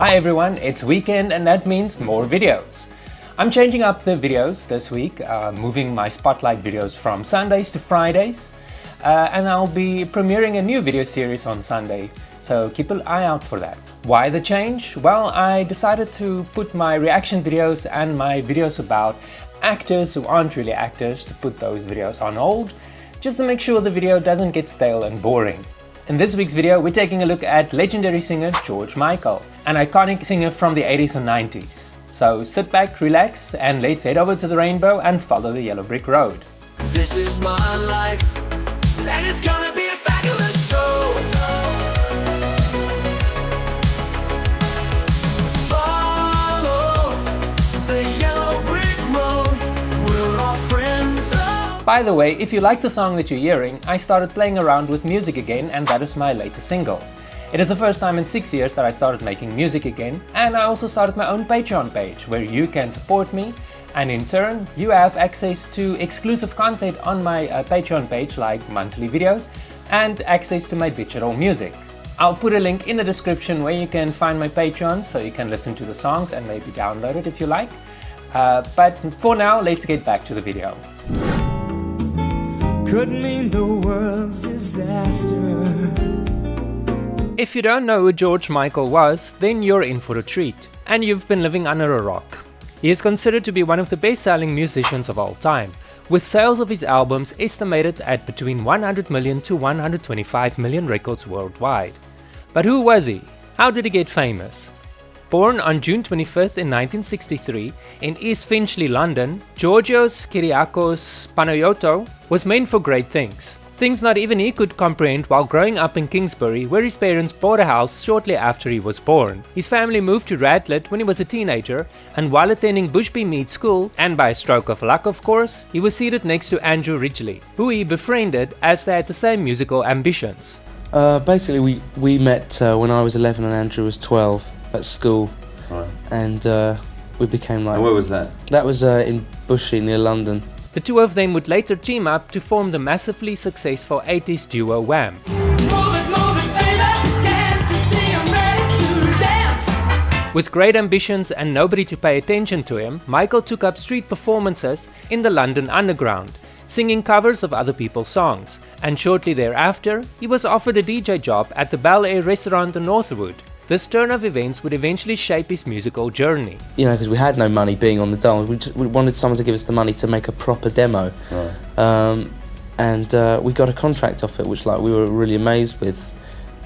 Hi everyone, it's weekend and that means more videos. I'm changing up the videos this week, moving my spotlight videos from Sundays to Fridays, and I'll be premiering a new video series on Sunday, so keep an eye out for that. Why the change? Well, I decided to put my reaction videos and my videos about actors who aren't really actors, to put those videos on hold, just to make sure the video doesn't get stale and boring. In this week's video, we're taking a look at legendary singer George Michael, an iconic singer from the 80s and 90s. So sit back, relax, and let's head over to the rainbow and follow the yellow brick road. This is my life, and it's gonna be a fabulous show. Follow the yellow brick road, we're all friends. By the way, if you like the song that you're hearing, I started playing around with music again, and that is my latest single. It is the first time in 6 years that I started making music again, and I also started my own Patreon page where you can support me, and in turn you have access to exclusive content on my Patreon page, like monthly videos and access to my digital music. I'll put a link in the description where you can find my Patreon so you can listen to the songs and maybe download it if you like. But for now, let's get back to the video. Could mean the world's disaster. If you don't know who George Michael was, then you're in for a treat, and you've been living under a rock. He is considered to be one of the best-selling musicians of all time, with sales of his albums estimated at between 100 million to 125 million records worldwide. But who was he? How did he get famous? Born on June 25th in 1963 in East Finchley, London, Georgios Kyriakos Panayotou was meant for great things. Things not even he could comprehend while growing up in Kingsbury, where his parents bought a house shortly after he was born. His family moved to Radlett when he was a teenager, and while attending Bushby Mead School, and by a stroke of luck of course, he was seated next to Andrew Ridgeley, who he befriended as they had the same musical ambitions. Basically we met when I was 11 and Andrew was 12 at school. Right. And we became like... And where was that? That was in Bushey near London. The two of them would later team up to form the massively successful 80s duo Wham. With great ambitions and nobody to pay attention to him, Michael took up street performances in the London Underground, singing covers of other people's songs, and shortly thereafter, he was offered a DJ job at the Bel Air restaurant in Northwood. This turn of events would eventually shape his musical journey. You know, because we had no money being on the dance, we wanted someone to give us the money to make a proper demo. Right. And we got a contract off it, which we were really amazed with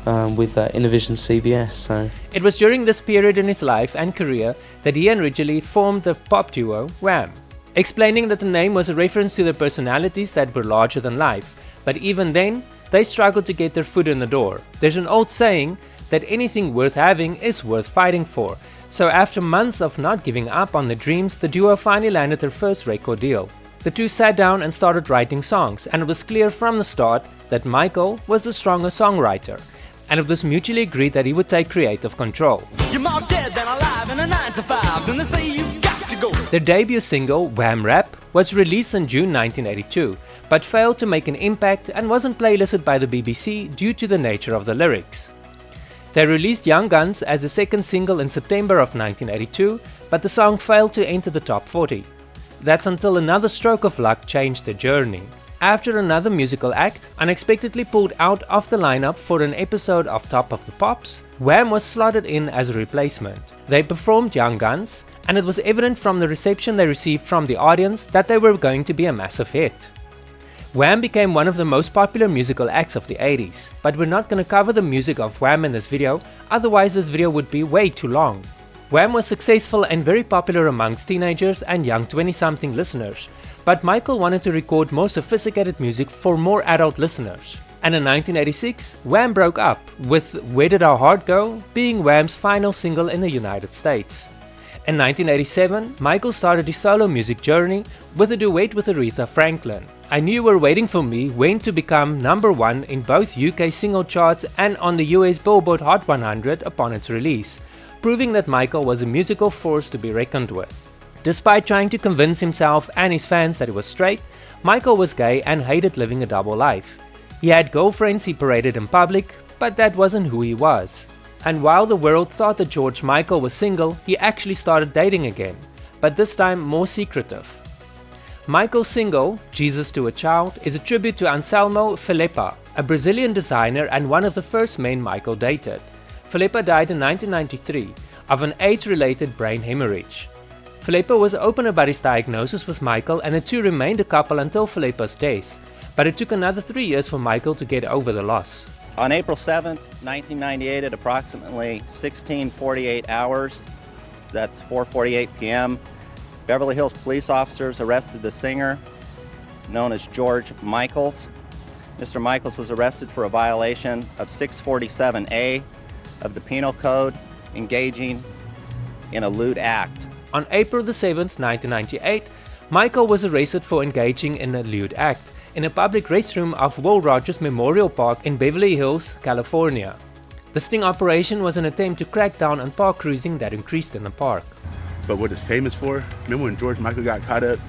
Innovision CBS. So it was during this period in his life and career that he and Ridgeley formed the pop duo Wham, explaining that the name was a reference to their personalities that were larger than life, but even then, they struggled to get their foot in the door. There's an old saying that anything worth having is worth fighting for, so after months of not giving up on their dreams, the duo finally landed their first record deal. The two sat down and started writing songs, and it was clear from the start that Michael was the stronger songwriter, and it was mutually agreed that he would take creative control. You're more dead than alive in a 9 to 5, then they say you've got to go. Their debut single, Wham Rap, was released in June 1982, but failed to make an impact and wasn't playlisted by the BBC due to the nature of the lyrics. They released Young Guns as a second single in September of 1982, but the song failed to enter the top 40. That's until another stroke of luck changed their journey. After another musical act unexpectedly pulled out of the lineup for an episode of Top of the Pops, Wham was slotted in as a replacement. They performed Young Guns, and it was evident from the reception they received from the audience that they were going to be a massive hit. Wham became one of the most popular musical acts of the 80s, but we're not going to cover the music of Wham in this video, otherwise this video would be way too long. Wham was successful and very popular amongst teenagers and young 20-something listeners, but Michael wanted to record more sophisticated music for more adult listeners. And in 1986, Wham broke up, with Where Did Our Heart Go being Wham's final single in the United States. In 1987, Michael started his solo music journey with a duet with Aretha Franklin. I Knew You Were Waiting For Me went to become #1 in both UK single charts and on the US Billboard Hot 100 upon its release, proving that Michael was a musical force to be reckoned with. Despite trying to convince himself and his fans that he was straight, Michael was gay and hated living a double life. He had girlfriends he paraded in public, but that wasn't who he was. And while the world thought that George Michael was single, he actually started dating again, but this time more secretive. Michael's single, Jesus to a Child, is a tribute to Anselmo Filipa, a Brazilian designer and one of the first men Michael dated. Filipa died in 1993 of an AIDS-related brain hemorrhage. Filipa was open about his diagnosis with Michael, and the two remained a couple until Filipa's death, but it took another 3 years for Michael to get over the loss. On April 7th, 1998 at approximately 16:48 hours, that's 4:48 p.m., Beverly Hills police officers arrested the singer, known as George Michaels. Mr. Michaels was arrested for a violation of 647A of the Penal Code, engaging in a lewd act. On April the 7th, 1998, Michael was arrested for engaging in a lewd act in a public restroom of Will Rogers Memorial Park in Beverly Hills, California. The sting operation was an attempt to crack down on park cruising that increased in the park. But what it's famous for, remember when George Michael got caught up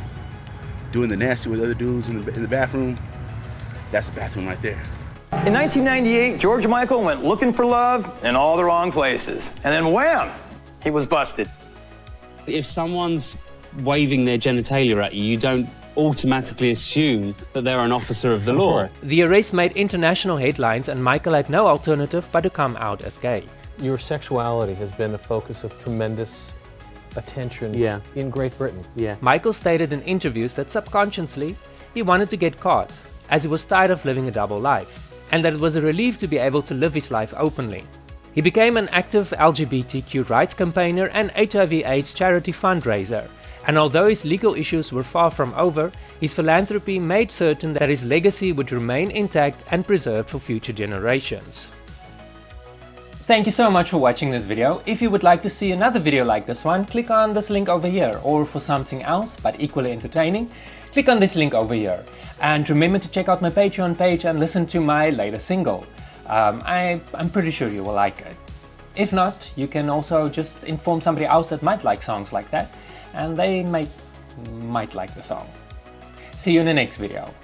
doing the nasty with other dudes in the bathroom? That's the bathroom right there. In 1998, George Michael went looking for love in all the wrong places. And then wham! He was busted. If someone's waving their genitalia at you, you don't automatically assume that they're an officer of the law. The arrest made international headlines, and Michael had no alternative but to come out as gay. Your sexuality has been a focus of tremendous attention in Great Britain. Michael stated in interviews that subconsciously he wanted to get caught, as he was tired of living a double life, and that it was a relief to be able to live his life openly. He became an active LGBTQ rights campaigner and HIV/AIDS charity fundraiser, and although his legal issues were far from over, his philanthropy made certain that his legacy would remain intact and preserved for future generations. Thank you so much for watching this video. If you would like to see another video like this one, click on this link over here, or for something else but equally entertaining, click on this link over here. And remember to check out my Patreon page and listen to my latest single. I'm pretty sure you will like it. If not, you can also just inform somebody else that might like songs like that, and they might like the song. See you in the next video.